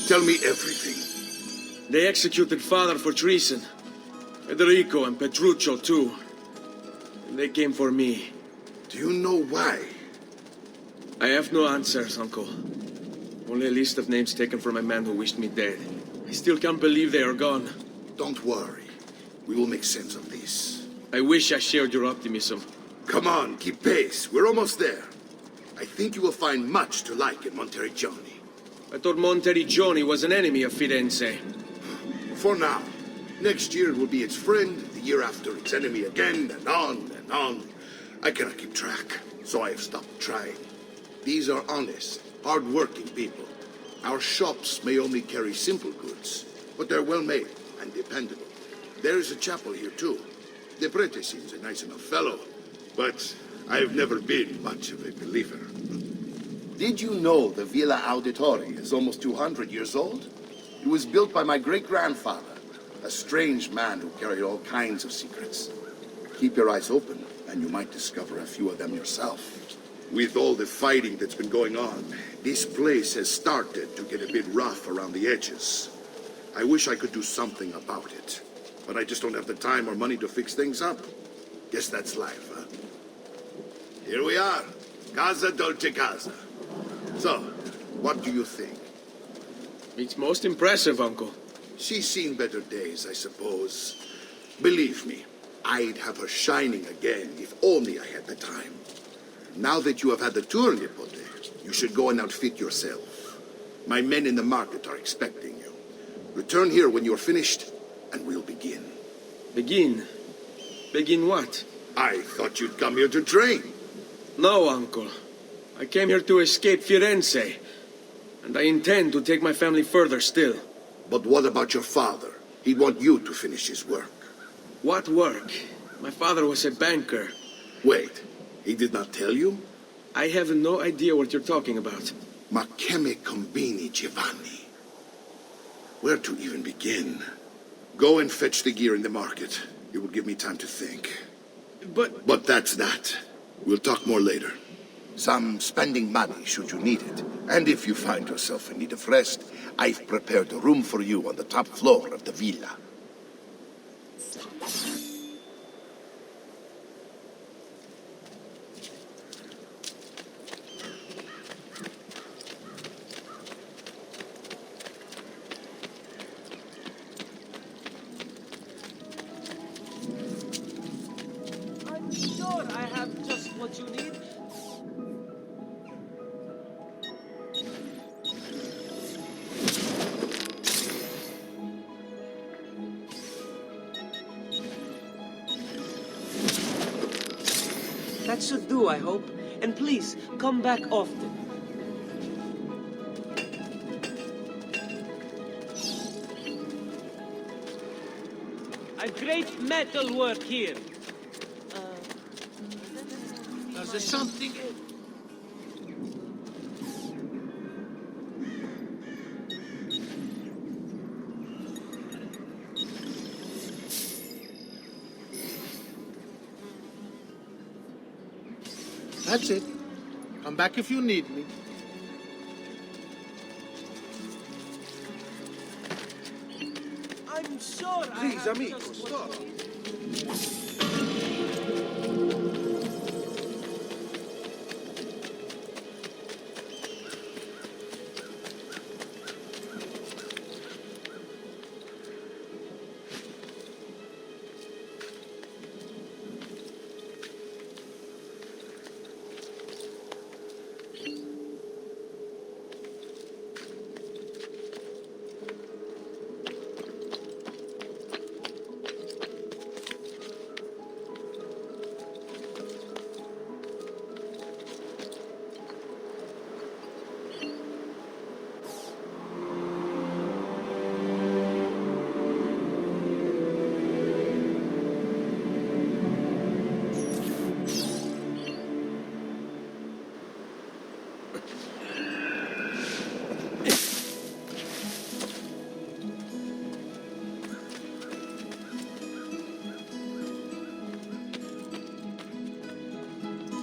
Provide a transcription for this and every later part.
Tell me everything. They executed father for treason. Federico and Petruccio too. And they came for me. Do you know why? I have no answers, Uncle. Only a list of names taken from a man who wished me dead. I still can't believe they are gone. Don't worry. We will make sense of this. I wish I shared your optimism. Come on, keep pace. We're almost there. I think you will find much to like in Monteriggioni. I thought Monteriggioni was an enemy of Firenze. For now. Next year it will be its friend, the year after its enemy again, and on and on. I cannot keep track, so I have stopped trying. These are honest, hard-working people. Our shops may only carry simple goods, but they're well-made and dependable. There is a chapel here, too. The prete seems a nice enough fellow, but I've never been much of a believer. Did you know the Villa Auditori is almost 200 years old? It was built by my great-grandfather, a strange man who carried all kinds of secrets. Keep your eyes open, and you might discover a few of them yourself. With all the fighting that's been going on, this place has started to get a bit rough around the edges. I wish I could do something about it, but I just don't have the time or money to fix things up. Guess that's life, huh? Here we are. Casa Dolce Casa. So, what do you think? It's most impressive, Uncle. She's seen better days, I suppose. Believe me, I'd have her shining again if only I had the time. Now that you have had the tour, Nipote, you should go and outfit yourself. My men in the market are expecting you. Return here when you're finished, and we'll begin. Begin? Begin what? I thought you'd come here to train. No, Uncle. I came here to escape Firenze. And I intend to take my family further still. But what about your father? He'd want you to finish his work. What work? My father was a banker. Wait, he did not tell you? I have no idea what you're talking about. Ma che me combini, Giovanni? Where to even begin? Go and fetch the gear in the market. It will give me time to think. But that's that. We'll talk more later. Some spending money should you need it. And if you find yourself in need of rest, I've prepared a room for you on the top floor of the villa. I'm sure I have just what you need. That should do, I hope. And please, come back often. A great metal work here. There's something... That's it. Come back if you need me. I'm sure Please, I have amico, just stop. what you need.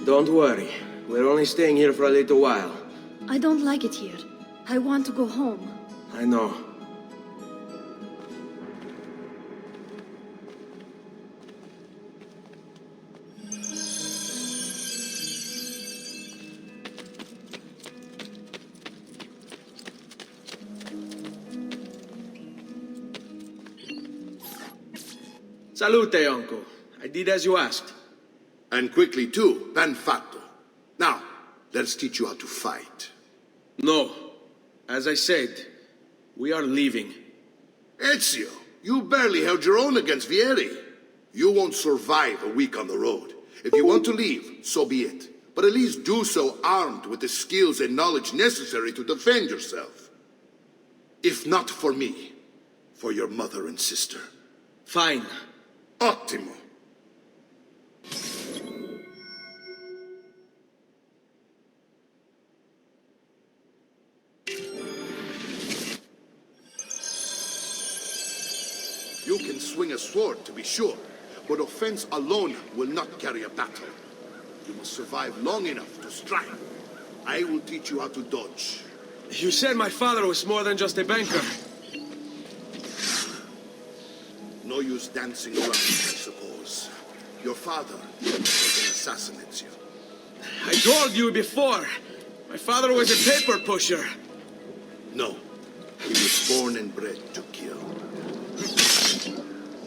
Don't worry. We're only staying here for a little while. I don't like it here. I want to go home. I know. Salute, uncle. I did as you asked. And quickly too, ben fatto. Now, let's teach you how to fight. No. As I said, we are leaving. Ezio, you barely held your own against Vieri. You won't survive a week on the road. If you want to leave, so be it. But at least do so armed with the skills and knowledge necessary to defend yourself. If not for me, for your mother and sister. Fine. Ottimo. You can swing a sword, to be sure, but offense alone will not carry a battle. You must survive long enough to strike. I will teach you how to dodge. You said my father was more than just a banker. No use dancing around, I suppose. Your father was an assassin, Ezio. I told you before. My father was a paper pusher. No, he was born and bred to kill.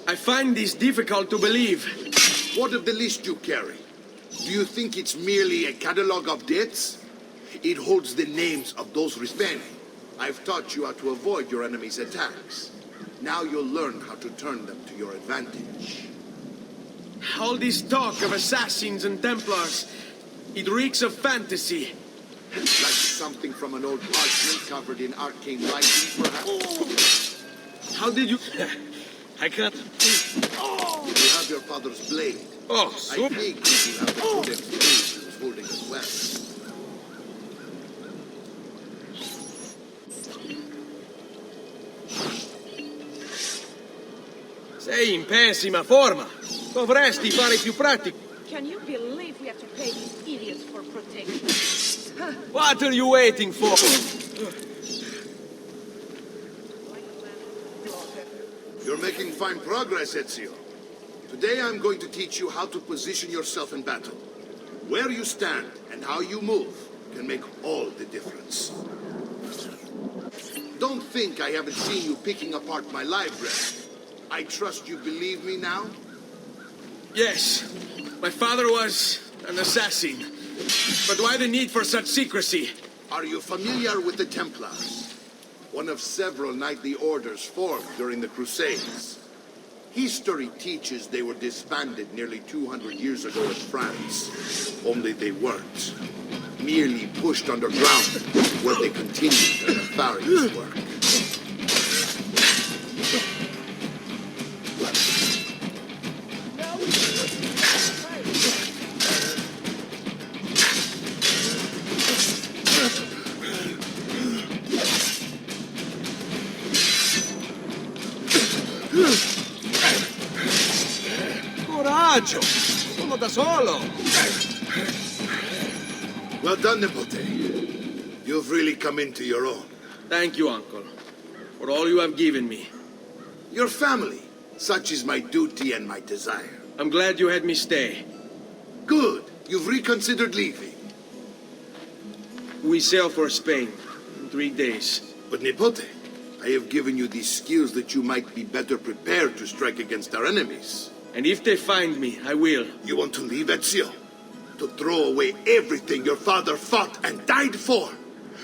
I find this difficult to believe. What of the list you carry? Do you think it's merely a catalog of debts? It holds the names of those responsible. I've taught you how to avoid your enemy's attacks. Now you'll learn how to turn them to your advantage. All this talk of assassins and Templars, it reeks of fantasy. Like something from an old parchment covered in arcane writing, perhaps? How did you... I can't... You have your father's blade. Oh, I super. think you have the codex blade he was holding as well. Sei in pessima forma. Dovresti fare più pratico. Can you believe we have to pay these idiots for protection? What are you waiting for? You're making fine progress, Ezio. Today I'm going to teach you how to position yourself in battle. Where you stand and how you move can make all the difference. Don't think I haven't seen you picking apart my library. I trust you believe me now? Yes, my father was an assassin. But why the need for such secrecy? Are you familiar with the Templars? One of several knightly orders formed during the Crusades. History teaches they were disbanded nearly 200 years ago in France. Only they weren't. Merely pushed underground, where they continued their nefarious work. Coraggio! Sono da solo! Well done, Nipote. You've really come into your own. Thank you, uncle, for all you have given me. Your family. Such is my duty and my desire. I'm glad you had me stay. Good. You've reconsidered leaving. We sail for Spain in 3 days. But Nipote, I have given you these skills that you might be better prepared to strike against our enemies. And if they find me, I will. You want to leave, Ezio? To throw away everything your father fought and died for?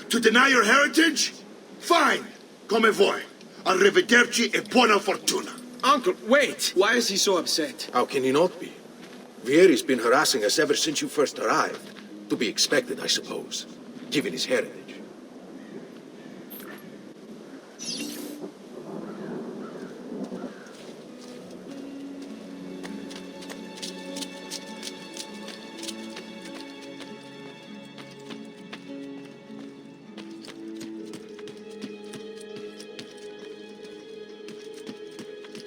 To deny your heritage? Fine. Come vuoi. Arrivederci e buona fortuna. Uncle, wait! Why is he so upset? How can he not be? Vieri's been harassing us ever since you first arrived. To be expected, I suppose, given his heritage.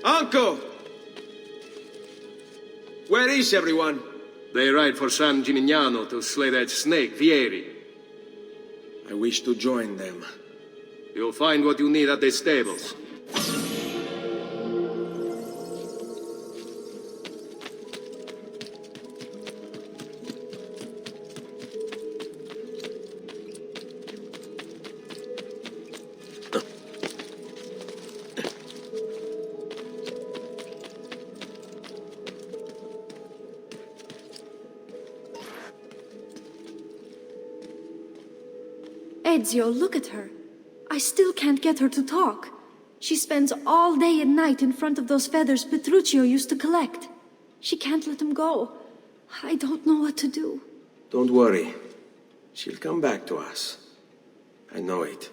Uncle! Where is everyone? They ride for San Gimignano to slay that snake, Vieri. I wish to join them. You'll find what you need at the stables. Ezio, look at her. I still can't get her to talk. She spends all day and night in front of those feathers Petruchio used to collect. She can't let them go. I don't know what to do. Don't worry. She'll come back to us. I know it.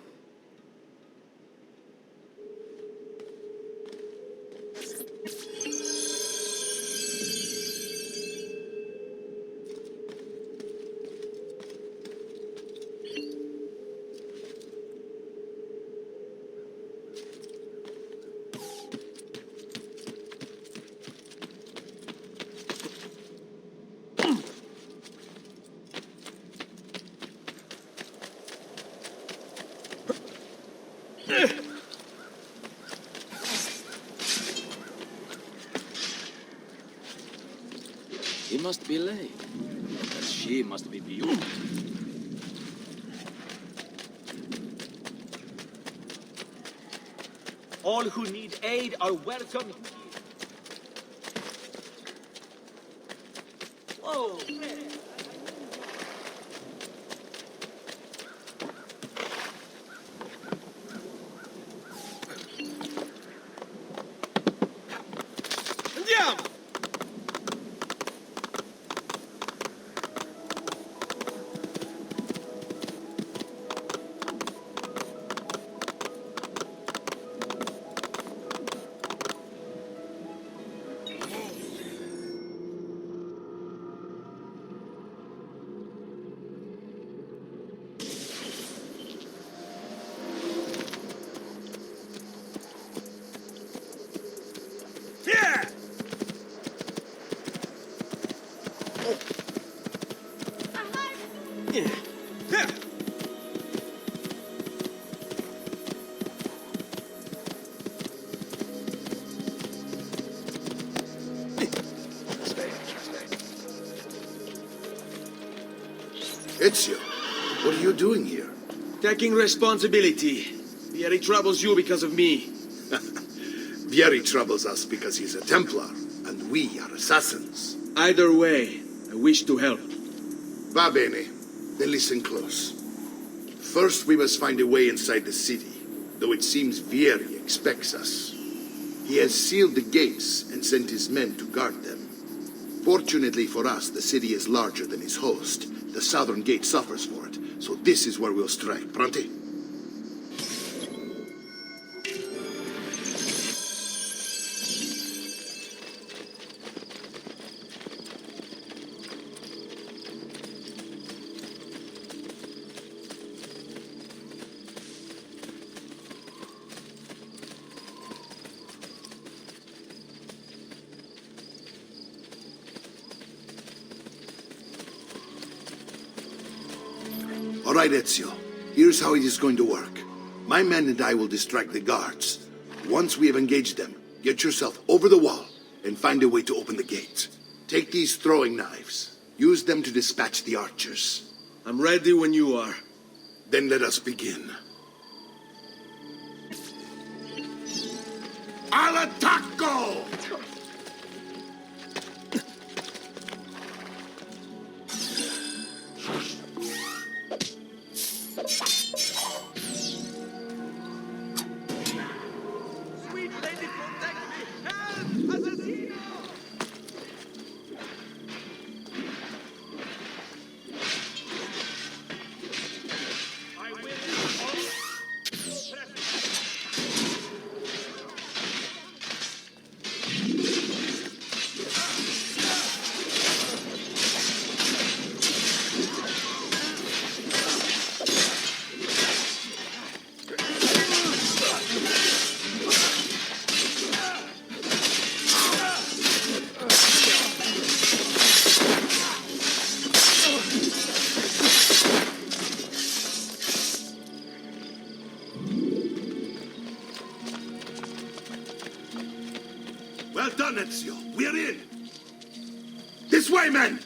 He must be late. But she must be beautiful. All who need aid are welcome. Whoa! Andiamo! Ezio, what are you doing here? Taking responsibility. Vieri troubles you because of me. Vieri troubles us because he's a Templar, and we are assassins. Either way, I wish to help. Va bene. Then listen close. First, we must find a way inside the city, though it seems Vieri expects us. He has sealed the gates and sent his men to guard them. Fortunately for us, the city is larger than its host. The southern gate suffers for it, so this is where we'll strike. Pronti? All right, Ezio. Here's how it is going to work. My men and I will distract the guards. Once we have engaged them, get yourself over the wall and find a way to open the gate. Take these throwing knives. Use them to dispatch the archers. I'm ready when you are. Then let us begin. Al attacco! Sweet lady, protect me! Help! Assassino! I will This way, men!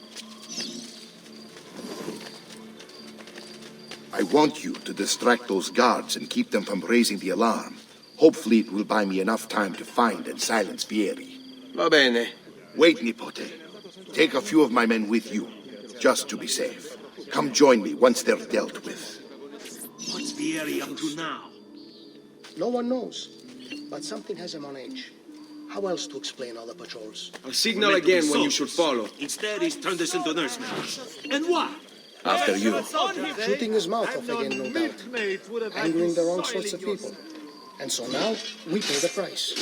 I want you to distract those guards and keep them from raising the alarm. Hopefully it will buy me enough time to find and silence Vieri. Va bene. Wait, Nipote. Take a few of my men with you, just to be safe. Come join me once they're dealt with. What's Vieri up to now? No one knows, but something has him on edge. How else to explain all the patrols? I'll signal again when you should follow. Instead, he's turned us into nursemen. And why? After you. Shooting his mouth off again, no doubt. Angering the wrong sorts of people. And so now, we pay the price.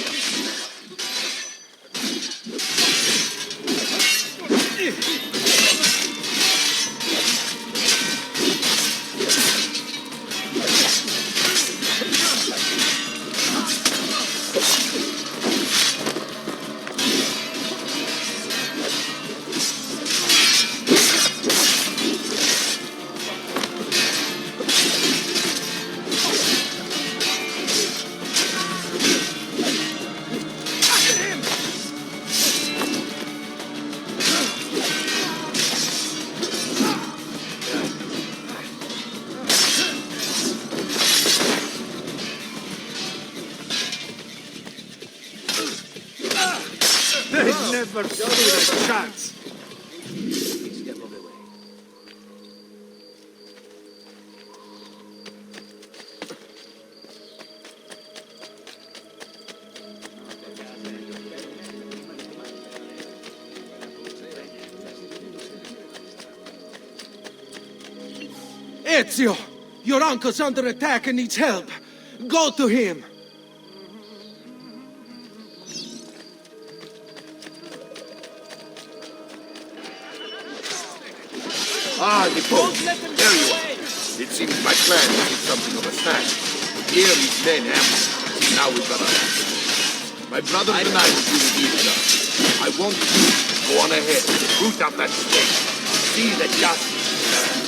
Never stood a chance. Ezio! Your uncle's under attack and needs help. Go to him. Ah, Nipote, there you are. It seems my clan needs something of a snack. Here these men ambushed. Now we've got our My brother and I will do the deed done. I want you to go on ahead, root out that snake. See that justice is served.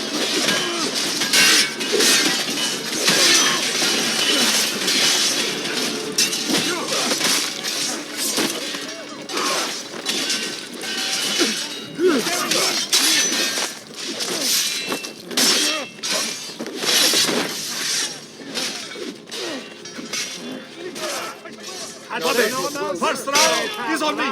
First round is on me.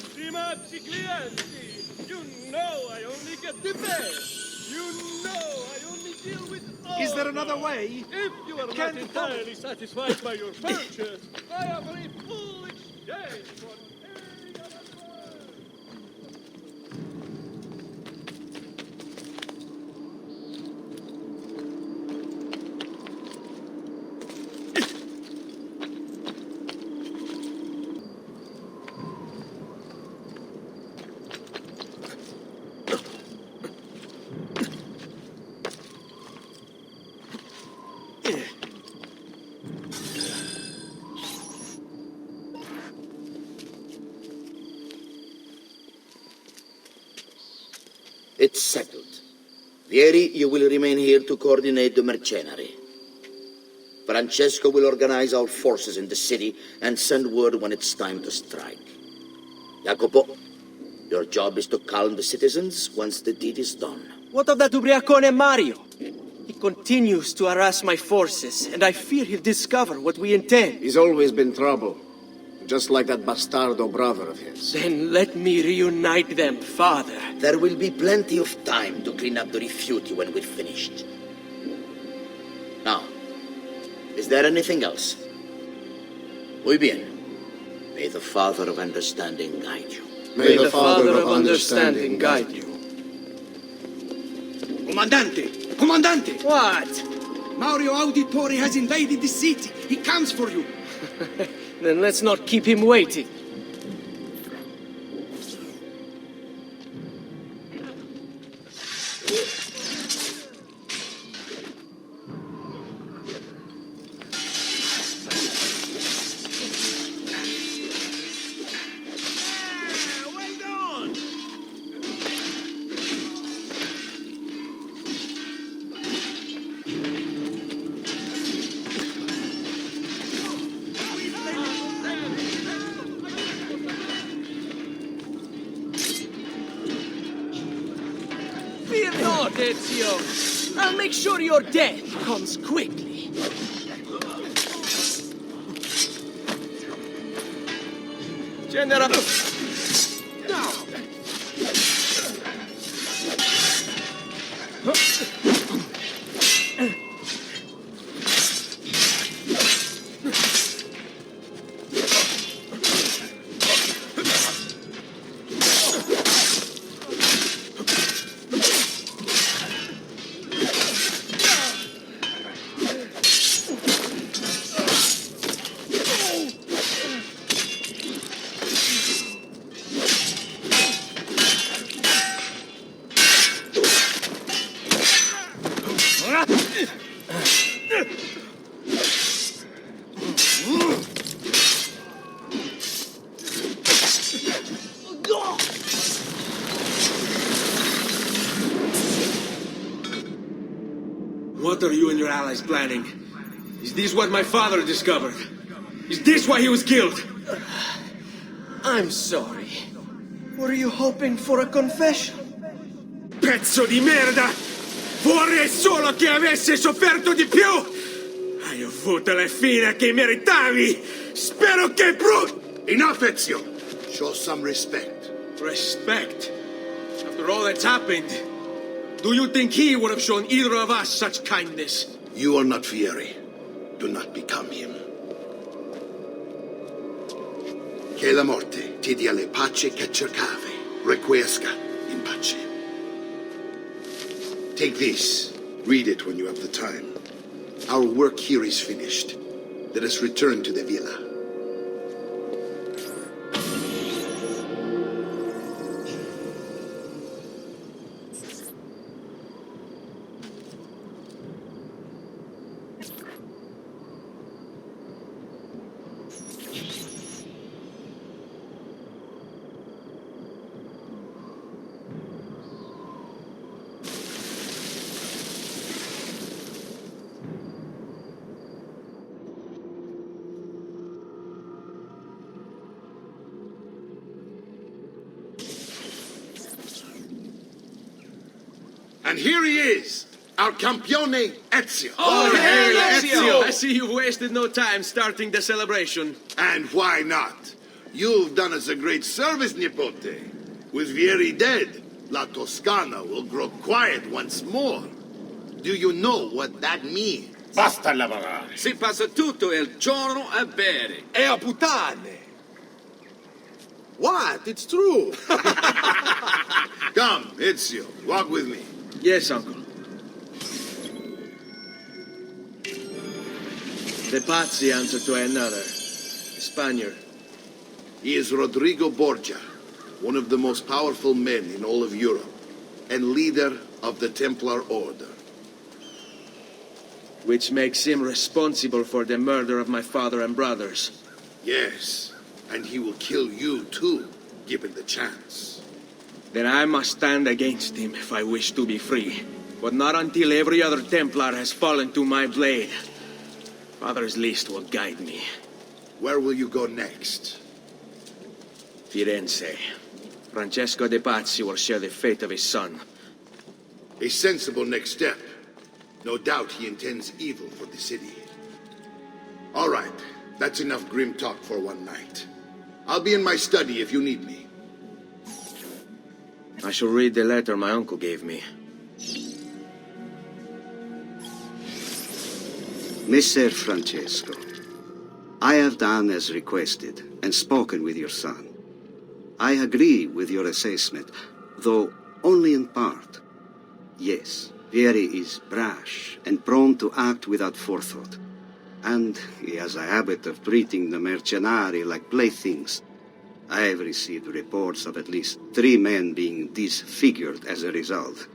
Stimati clienti, you know I only get the best. You know I only deal with all. Is there another way? If you are not entirely satisfied by your purchase, I offer a full exchange for any other word. It's settled. Vieri, you will remain here to coordinate the mercenary. Francesco will organize our forces in the city and send word when it's time to strike. Jacopo, your job is to calm the citizens once the deed is done. What of that ubriacone Mario? He continues to harass my forces, and I fear he'll discover what we intend. He's always been trouble. Just like that bastardo brother of his. Then let me reunite them, father. There will be plenty of time to clean up the refuti when we're finished. Now, is there anything else? Muy bien. May the Father of Understanding guide you. May the Father of Understanding guide you. Comandante! Comandante! What? Mario Auditore has invaded the city. He comes for you. Then let's not keep him waiting. not, Ezio. I'll make sure your death comes quickly. General... What are you and your allies planning? Is this what my father discovered? Is this why he was killed? I'm sorry. Were you hoping for a confession? Pezzo di merda! Vorrei solo che avesse sofferto di più! Hai avuto la fine che meritavi! Spero che Enough, Ezio! Show some respect. Respect? After all that's happened, do you think he would have shown either of us such kindness? You are not Fieri. Do not become him. Che la morte ti dia le pace che cercavi. Requiesca in pace. Take this. Read it when you have the time. Our work here is finished. Let us return to the villa. And here he is, our campione Ezio. Oh, hail Ezio! I see you've wasted no time starting the celebration. And why not? You've done us a great service, Nipote. With Vieri dead, La Toscana will grow quiet once more. Do you know what that means? Basta lavorare. Si passa tutto il giorno a bere. E a puttane! What? It's true! Come, Ezio, walk with me. Yes, uncle. The Pazzi answer to another. A Spaniard. He is Rodrigo Borgia, one of the most powerful men in all of Europe, and leader of the Templar Order. Which makes him responsible for the murder of my father and brothers. Yes, and he will kill you too, given the chance. Then I must stand against him if I wish to be free. But not until every other Templar has fallen to my blade. Father's list will guide me. Where will you go next? Firenze. Francesco de Pazzi will share the fate of his son. A sensible next step. No doubt he intends evil for the city. All right, that's enough grim talk for one night. I'll be in my study if you need me. I shall read the letter my uncle gave me. Messer Francesco, I have done as requested and spoken with your son. I agree with your assessment, though only in part. Yes, Vieri is brash and prone to act without forethought. And he has a habit of treating the mercenari like playthings. I have received reports of at least 3 men being disfigured as a result.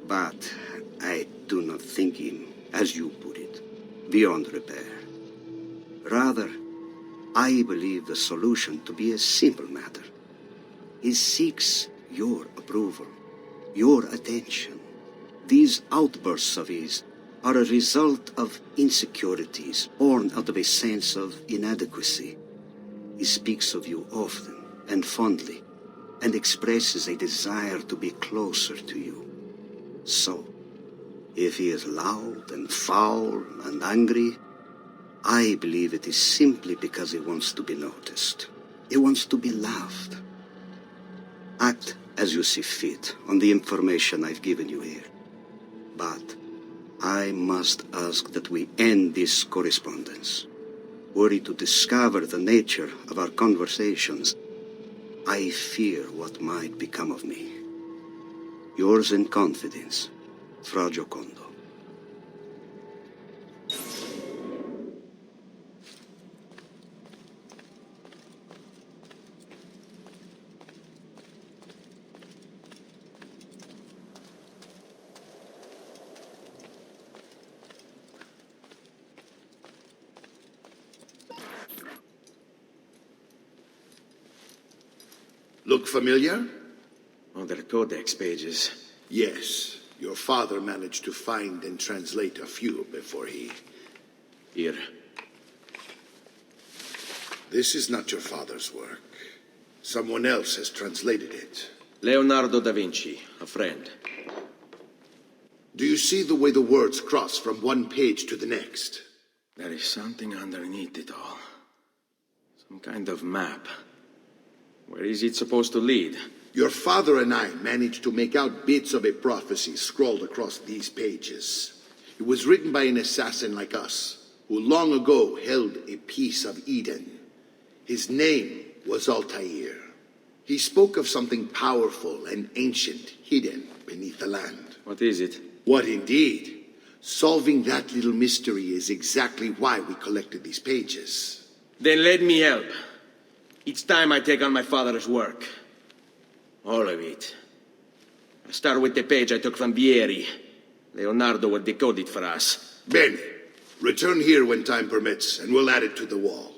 But I do not think him, as you put it, beyond repair. Rather, I believe the solution to be a simple matter. He seeks your approval, your attention. These outbursts of his are a result of insecurities born out of a sense of inadequacy. He speaks of you often and fondly, and expresses a desire to be closer to you. So, if he is loud and foul and angry, I believe it is simply because he wants to be noticed. He wants to be loved. Act as you see fit on the information I've given you here. But I must ask that we end this correspondence. Were he to discover the nature of our conversations, I fear what might become of me. Yours in confidence, Fra Giocondo. Look familiar? On their codex pages. Yes. Your father managed to find and translate a few before he... Here. This is not your father's work. Someone else has translated it. Leonardo da Vinci, a friend. Do you see the way the words cross from one page to the next? There is something underneath it all. Some kind of map. Where is it supposed to lead? Your father and I managed to make out bits of a prophecy scrawled across these pages. It was written by an assassin like us, who long ago held a piece of Eden. His name was Altair. He spoke of something powerful and ancient hidden beneath the land. What is it? What indeed? Solving that little mystery is exactly why we collected these pages. Then let me help. It's time I take on my father's work. All of it. I'll start with the page I took from Vieri. Leonardo will decode it for us. Bene. Return here when time permits, and we'll add it to the wall.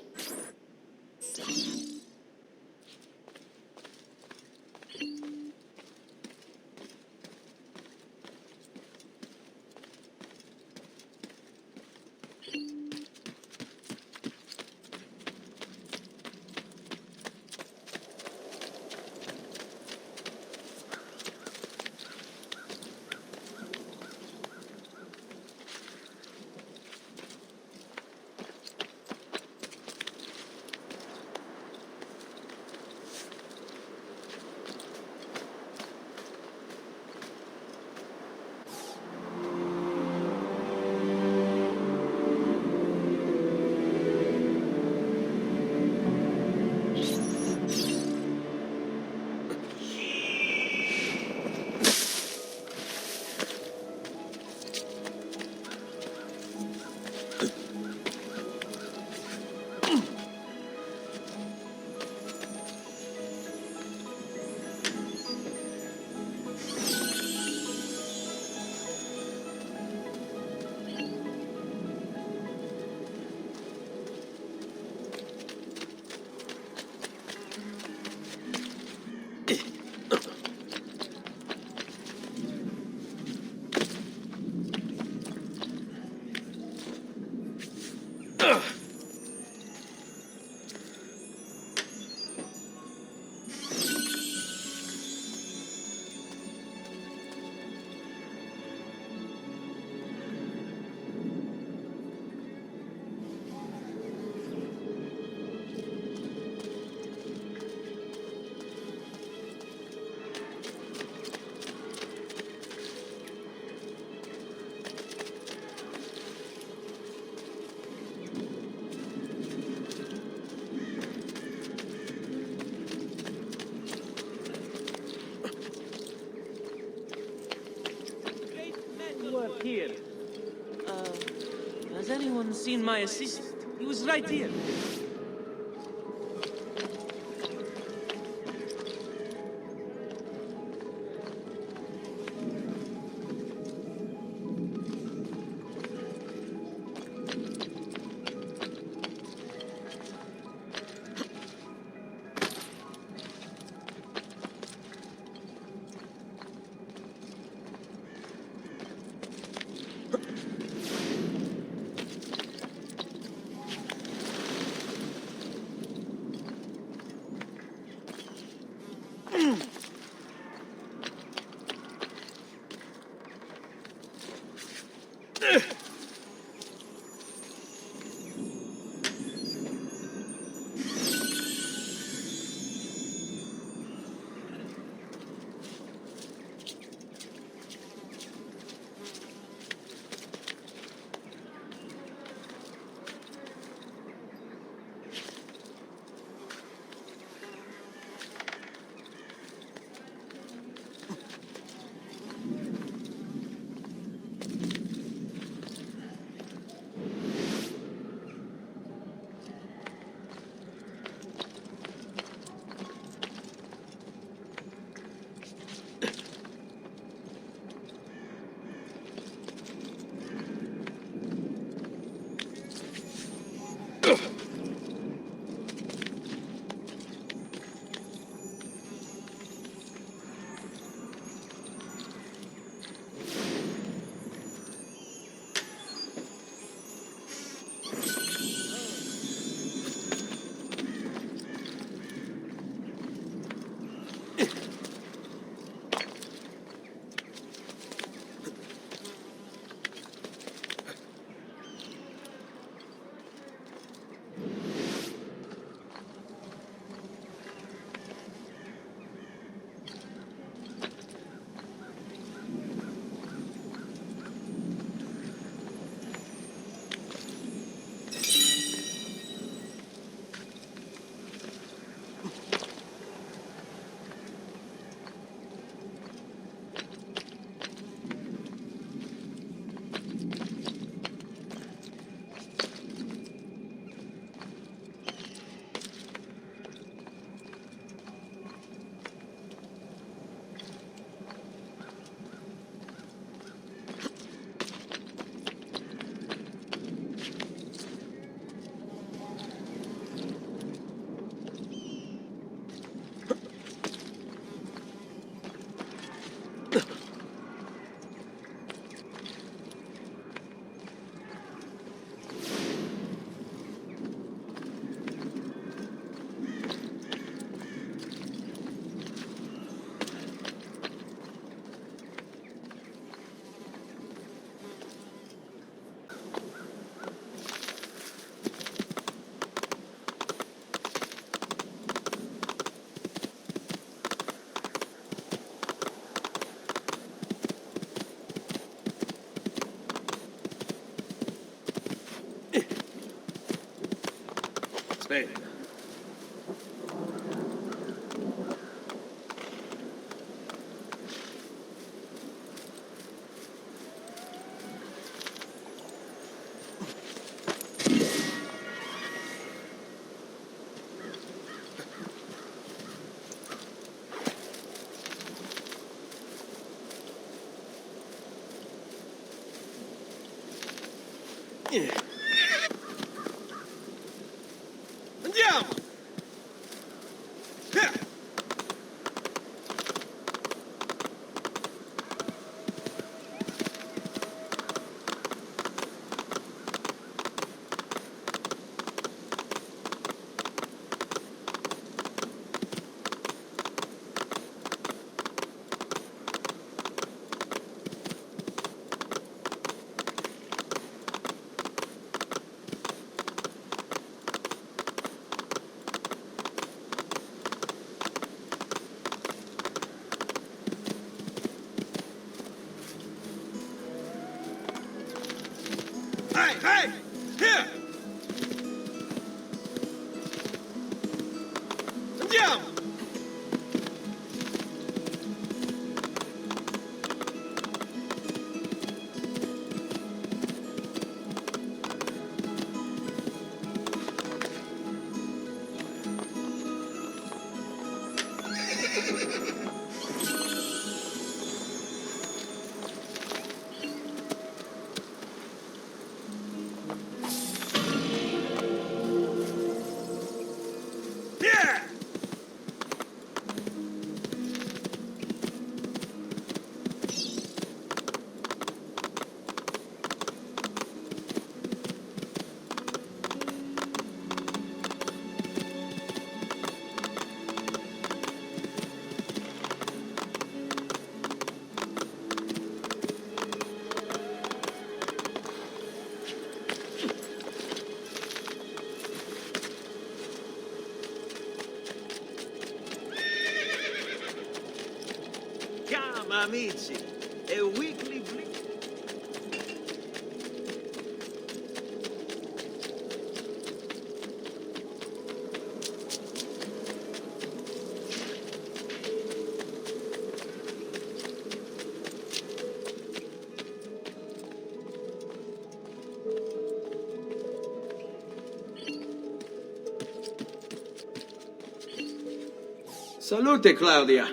Here. Has anyone seen my assistant? He was right here. Spain. Andiamo! Hey, hey! Here! Andiamo! amici. A weekly blitz. Salute, Claudia.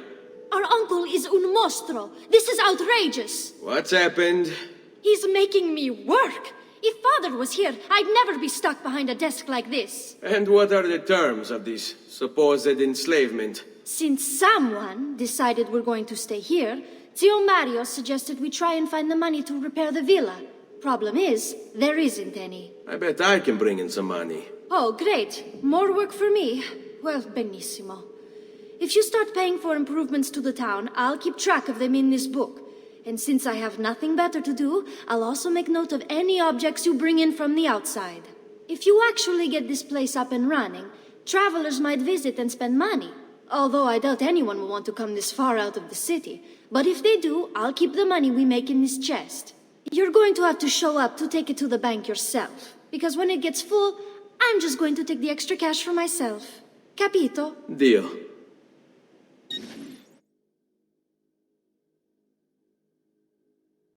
Our uncle is un mostro. This is outrageous. What's happened? He's making me work. If Father was here, I'd never be stuck behind a desk like this. And what are the terms of this supposed enslavement? Since someone decided we're going to stay here, Zio Mario suggested we try and find the money to repair the villa. Problem is, there isn't any. I bet I can bring in some money. Oh, great. More work for me. Well, benissimo. If you start paying for improvements to the town, I'll keep track of them in this book. And since I have nothing better to do, I'll also make note of any objects you bring in from the outside. If you actually get this place up and running, travelers might visit and spend money. Although I doubt anyone will want to come this far out of the city. But if they do, I'll keep the money we make in this chest. You're going to have to show up to take it to the bank yourself. Because when it gets full, I'm just going to take the extra cash for myself. Capito? Deal.